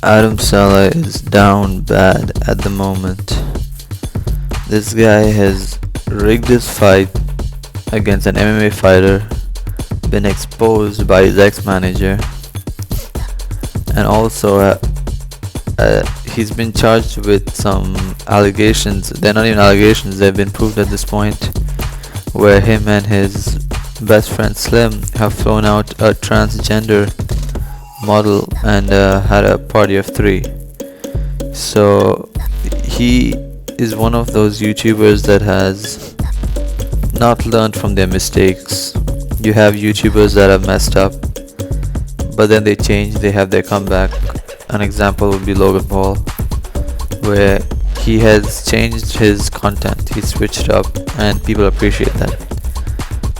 Adam Saleh is down bad at the moment. This guy has rigged his fight against an MMA fighter, been exposed by his ex-manager, and also he's been charged with some allegations. They're not even allegations, they've been proved at this point, where him and his best friend Slim have flown out a transgender model and had a party of three. So he is one of those YouTubers that has not learned from their mistakes. You have YouTubers that have messed up, but then they change, they have their comeback. An example would be Logan Paul, where he has changed his content, he switched up, and people appreciate that.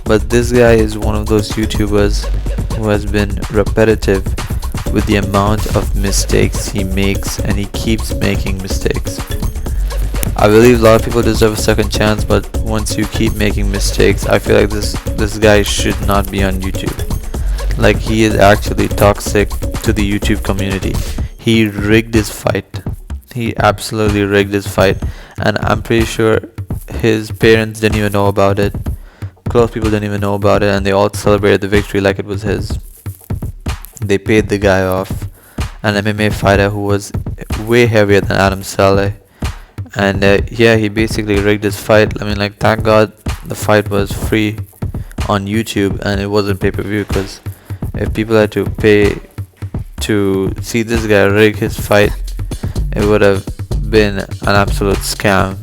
But this guy is one of those YouTubers who has been repetitive with the amount of mistakes he makes, and he keeps making mistakes. I believe a lot of people deserve a second chance, but once you keep making mistakes, I feel like this guy should not be on YouTube. Like, he is actually toxic to the YouTube community. He rigged his fight. He absolutely rigged his fight, and I'm pretty sure his parents didn't even know about it. Close people didn't even know about it, and they all celebrated the victory like it was his. They paid the guy off, an MMA fighter who was way heavier than Adam Saleh. And yeah, he basically rigged his fight. I mean, like, thank God the fight was free on YouTube and it wasn't pay-per-view, because if people had to pay to see this guy rig his fight, it would have been an absolute scam.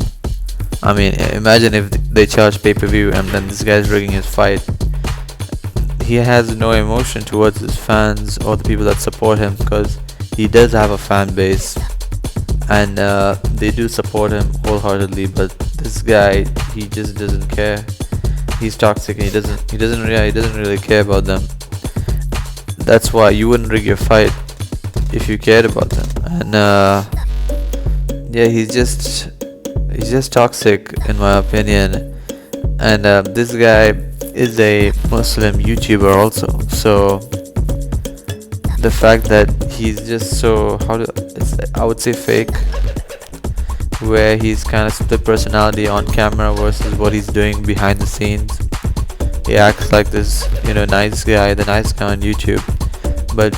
I mean, imagine if they charge pay-per-view and then this guy's rigging his fight. He has no emotion towards his fans or the people that support him, because he does have a fan base, and they do support him wholeheartedly. But this guy, he just doesn't care. He's toxic, and he doesn't really care about them. That's why you wouldn't rig your fight if you cared about them. And yeah, he's just toxic in my opinion. And this guy is a Muslim YouTuber also, so the fact that he's just so, I would say fake, where he's kind of split personality on camera versus what he's doing behind the scenes. He acts like this, nice guy, the nice guy on YouTube, but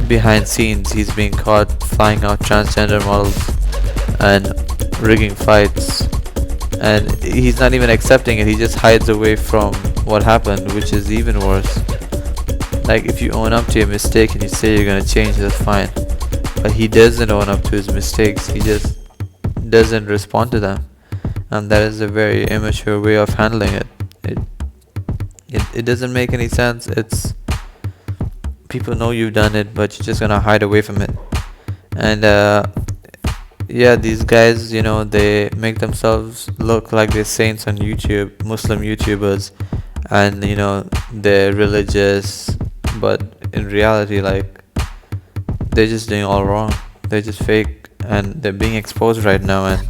behind scenes he's being caught flying out transgender models and rigging fights, and he's not even accepting it. He just hides away from what happened, which is even worse. Like, if you own up to your mistake and you say you're gonna change, that's fine, but he doesn't own up to his mistakes. He just doesn't respond to them, and that is a very immature way of handling it. It doesn't make any sense. It's, people know you've done it, but you're just gonna hide away from it. And yeah, these guys, they make themselves look like they're saints on YouTube, Muslim YouTubers, and they're religious, but in reality, like, they're just doing all wrong. They're just fake, and they're being exposed right now. And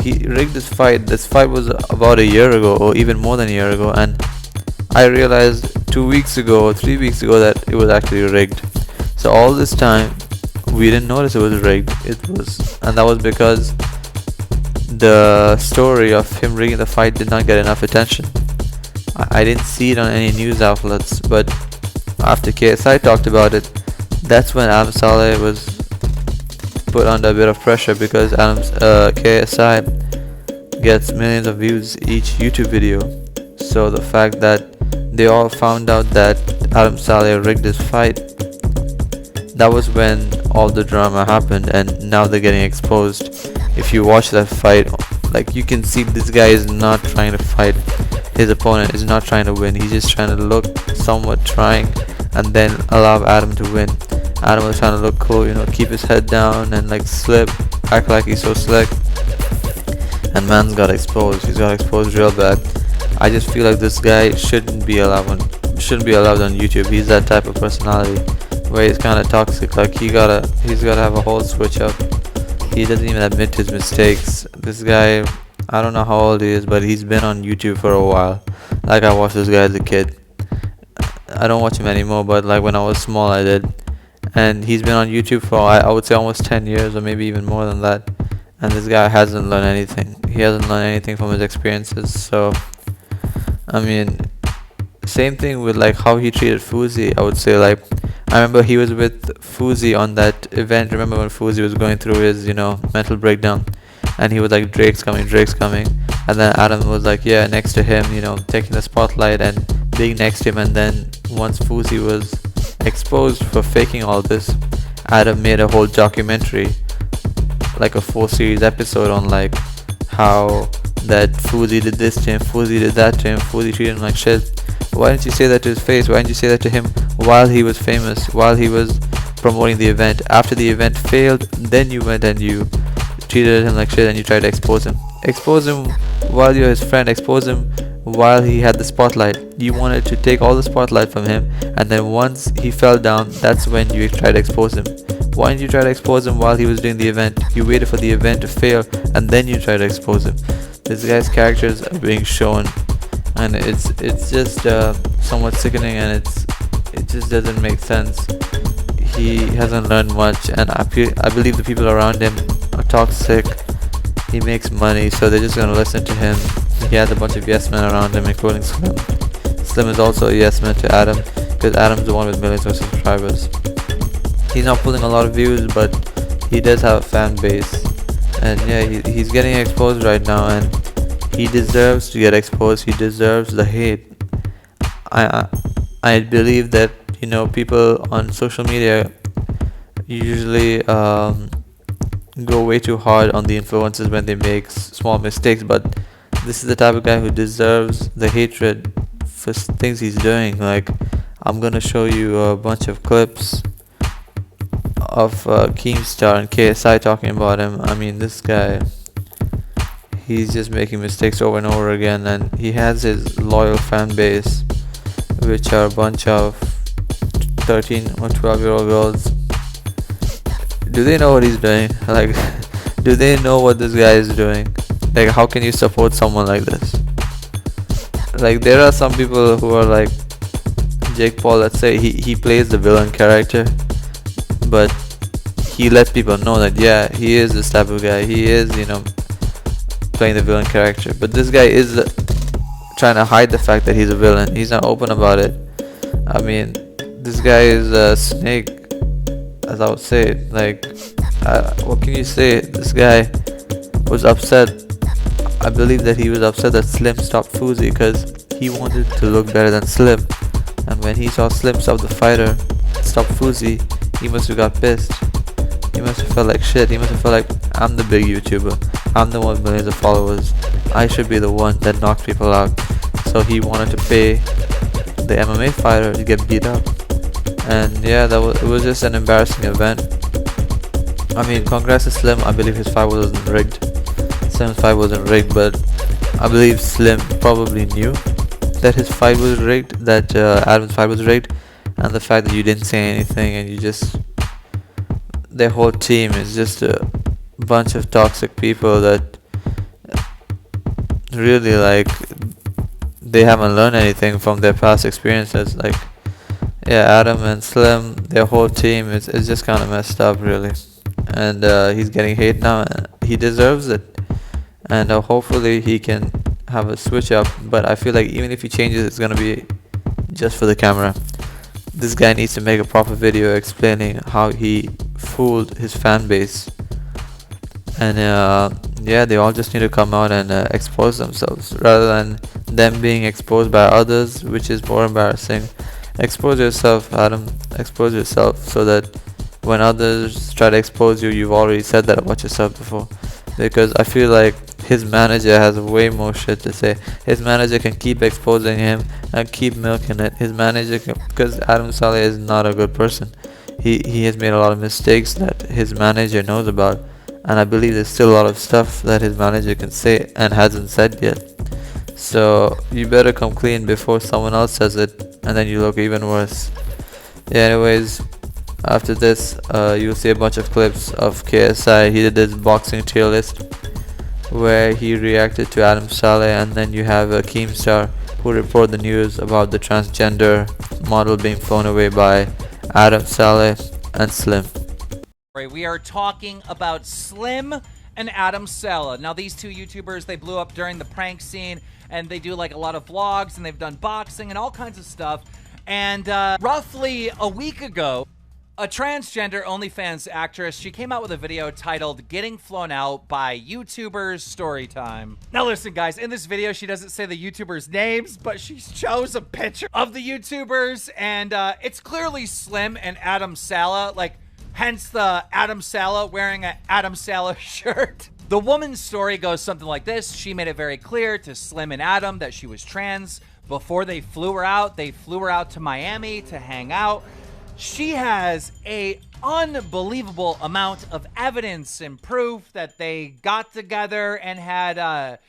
he rigged this fight. This fight was about a year ago, or even more than a year ago, and I realized 2 weeks ago or 3 weeks ago that it was actually rigged. So all this time we didn't notice it was rigged. And that was because the story of him rigging the fight did not get enough attention. I didn't see it on any news outlets, but after KSI talked about it, that's when Adam Saleh was put under a bit of pressure, because KSI gets millions of views each YouTube video. So the fact that they all found out that Adam Saleh rigged his fight, that was when all the drama happened, and now they're getting exposed. If you watch that fight, like, you can see this guy is not trying to fight his opponent, is not trying to win. He's just trying to look somewhat trying, and then allow Adam to win. Adam was trying to look cool, keep his head down and like slip, act like he's so slick, and man's got exposed. He's got exposed real bad. I just feel like this guy shouldn't be allowed on YouTube. He's that type of personality where he's kind of toxic. Like, he's gotta have a whole switch up. He doesn't even admit his mistakes. This guy, I don't know how old he is, but he's been on YouTube for a while. Like, I watched this guy as a kid. I don't watch him anymore, but like when I was small, I did. and he's been on YouTube for I would say almost 10 years or maybe even more than that. And this guy hasn't learned anything. He hasn't learned anything from his experiences. So, I mean, same thing with like how he treated Fuzi. I would say like I remember he was with Fuzi on that event. Remember when Fuzi was going through his mental breakdown, and he was like Drake's coming, and then Adam was like next to him, taking the spotlight and being next to him. And then once Fuzi was exposed for faking all this, Adam made a whole documentary, like a 4 series episode on like how that Fuzi did this to him, Fuzi did that to him, Fuzi treated him like shit. Why didn't you say that to his face? Why didn't you say that to him while he was famous, while he was promoting the event? After the event failed, then you went and you treated him like shit and you tried to expose him. Expose him while you're his friend, expose him while he had the spotlight. You wanted to take all the spotlight from him, and then once he fell down, that's when you tried to expose him. Why didn't you try to expose him while he was doing the event? You waited for the event to fail and then you tried to expose him. This guy's characters are being shown, and it's just somewhat sickening, and it just doesn't make sense. He hasn't learned much, and I believe the people around him are toxic. He makes money, so they're just gonna listen to him. He has a bunch of yes men around him, including Slim. Slim is also a yes man to Adam, because Adam's the one with millions of subscribers. He's not pulling a lot of views, but he does have a fan base, and he's getting exposed right now, and he deserves to get exposed. He deserves the hate. I believe that people on social media usually go way too hard on the influencers when they make small mistakes, but this is the type of guy who deserves the hatred for things he's doing. Like, I'm gonna show you a bunch of clips of Keemstar and KSI talking about him. I mean, this guy, he's just making mistakes over and over again, and he has his loyal fan base, which are a bunch of 13 or 12-year-old girls. Do they know what he's doing? Like, do they know what this guy is doing? Like, how can you support someone like this? Like, there are some people who are like Jake Paul. Let's say he plays the villain character, but he lets people know that he is this type of guy. He is playing the villain character, but this guy is trying to hide the fact that he's a villain. He's not open about it. I mean, this guy is a snake, as I would say. Like, what can you say? This guy was upset. I believe that he was upset that Slim stopped Fuzi because he wanted to look better than Slim, and when he saw Slim stop Fuzi, he must have got pissed. He must have felt like shit. He must have felt like, I'm the big YouTuber, I'm the one with millions of followers, I should be the one that knocked people out. So he wanted to pay the MMA fighter to get beat up. And it was just an embarrassing event. I mean, congrats to Slim. I believe his fight wasn't rigged. Slim's fight wasn't rigged, but I believe Slim probably knew that his fight was rigged, that Adam's fight was rigged, and the fact that you didn't say anything and their whole team is just a bunch of toxic people that really, like, they haven't learned anything from their past experiences. Like, Adam and Slim, their whole team is just kind of messed up, really. And he's getting hate now, and he deserves it. And hopefully he can have a switch up, but I feel like even if he changes, it's gonna be just for the camera. This guy needs to make a proper video explaining how he fooled his fan base, and they all just need to come out and expose themselves rather than them being exposed by others, which is more embarrassing. Expose yourself, Adam. Expose yourself, so that when others try to expose you, you've already said that about yourself before. Because I feel like his manager has way more shit to say. His manager can keep exposing him and keep milking it. His manager because Adam Saleh is not a good person. He has made a lot of mistakes that his manager knows about, and I believe there's still a lot of stuff that his manager can say and hasn't said yet. So you better come clean before someone else says it, and then you look even worse. Anyways, after this, you'll see a bunch of clips of KSI. He did this boxing tier list where he reacted to Adam Saleh, and then you have Keemstar, who report the news about the transgender model being flown away by Adam Saleh. and Slim. We are talking about Slim and Adam Saleh. Now, these two YouTubers, they blew up during the prank scene, and they do like a lot of vlogs, and they've done boxing and all kinds of stuff. And roughly a week ago, a transgender OnlyFans actress, she came out with a video titled "Getting Flown Out by YouTubers Storytime." Now listen, guys, in this video, she doesn't say the YouTubers' names, but she shows a picture of the YouTubers, and it's clearly Slim and Adam Saleh, like, hence the Adam Saleh wearing an Adam Saleh shirt. The woman's story goes something like this. She made it very clear to Slim and Adam that she was trans. Before they flew her out to Miami to hang out. She has a unbelievable amount of evidence and proof that they got together and had a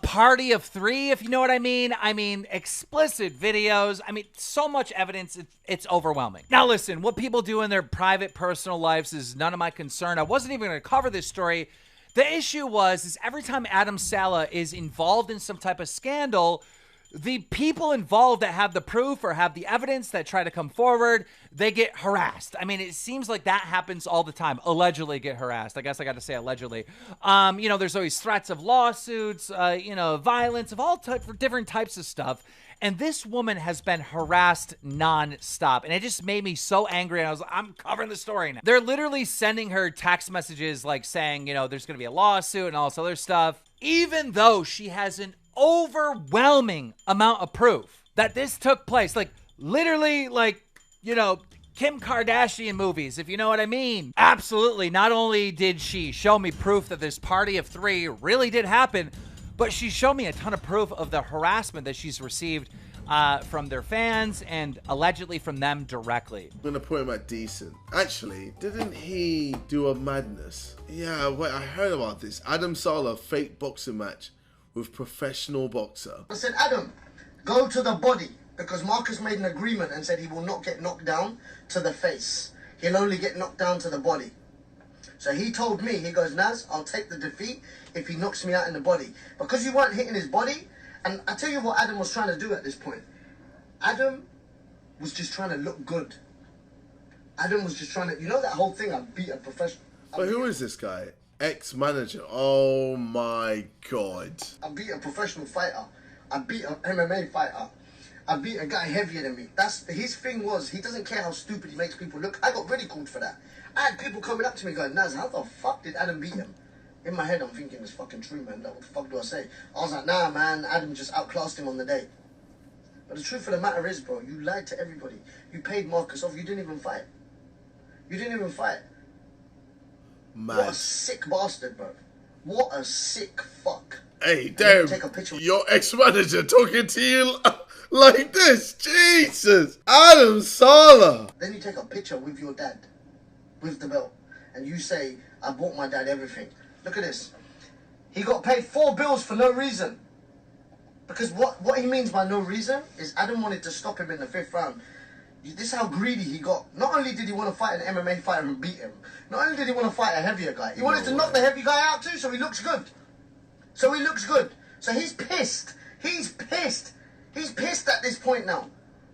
party of 3, if you know what I mean. I mean, explicit videos. I mean, so much evidence, it's overwhelming. Now listen, what people do in their private, personal lives is none of my concern. I wasn't even going to cover this story. The issue is every time Adam Saleh is involved in some type of scandal, the people involved that have the proof or have the evidence that try to come forward, they get harassed. I mean, it seems like that happens all the time. Allegedly get harassed. I guess I got to say allegedly. You know, there's always threats of lawsuits, you know, violence, of all different types of stuff. And this woman has been harassed nonstop. And it just made me so angry. And I was like, I'm covering the story now. They're literally sending her text messages like saying, you know, there's going to be a lawsuit and all this other stuff. Even though she has an overwhelming amount of proof that this took place. Like, literally, like, you know, Kim Kardashian movies, if you know what I mean. Absolutely. Not only did she show me proof that this party of 3 really did happen, but she showed me a ton of proof of the harassment that she's received from their fans and allegedly from them directly. I'm gonna put him at decent. Actually, didn't he do a madness? Yeah, wait, I heard about this. Adam Saleh fake boxing match with professional boxer. I said, Adam, go to the body, because Marcus made an agreement and said he will not get knocked down to the face. He'll only get knocked down to the body. So he told me, he goes, Naz, I'll take the defeat if he knocks me out in the body. Because you weren't hitting his body, and I tell you what Adam was trying to do at this point. Adam was just trying to look good. Adam was just trying to, you know that whole thing, I beat a professional. But who is this guy? Ex-manager. Oh my god. I beat a professional fighter. I beat an MMA fighter. I beat a guy heavier than me. That's his thing was, he doesn't care how stupid he makes people look. I got ridiculed for that. I had people coming up to me going, Naz, how the fuck did Adam beat him? In my head, I'm thinking, it's fucking true, man. What the fuck do I say? I was like, nah, man, Adam just outclassed him on the day. But the truth of the matter is, bro, you lied to everybody. You paid Marcus off. You didn't even fight. You didn't even fight. Man. What a sick bastard, bro. What a sick fuck. Hey, damn. Take a picture. Your ex-manager talking to you like this. Jesus. Adam Saleh. Then you take a picture with your dad, with the belt, and you say, I bought my dad everything. Look at this. He got paid 4 bills for no reason. Because what he means by no reason is Adam wanted to stop him in the 5th round. This is how greedy he got. Not only did he want to fight an MMA fighter and beat him, not only did he want to fight a heavier guy, he wanted to knock the heavy guy out too, so he looks good. So he looks good. So he's pissed. He's pissed. He's pissed at this point now.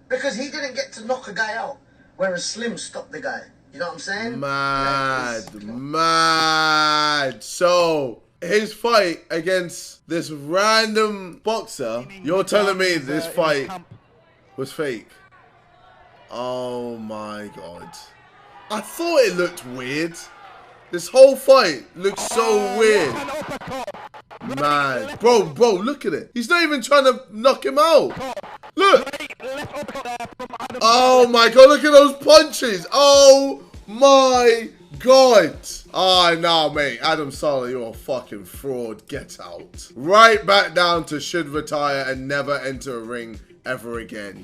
Because he didn't get to knock a guy out, whereas Slim stopped the guy. You know what I'm saying? Mad. So, his fight against this random boxer, you're telling me this fight was fake? Oh my god. I thought it looked weird. This whole fight looks so weird. Man. Bro, look at it. He's not even trying to knock him out. Look. Oh my god, look at those punches. Oh my god. Oh, no, mate. Adam Saleh, you're a fucking fraud. Get out. Right back down to should retire and never enter a ring ever again.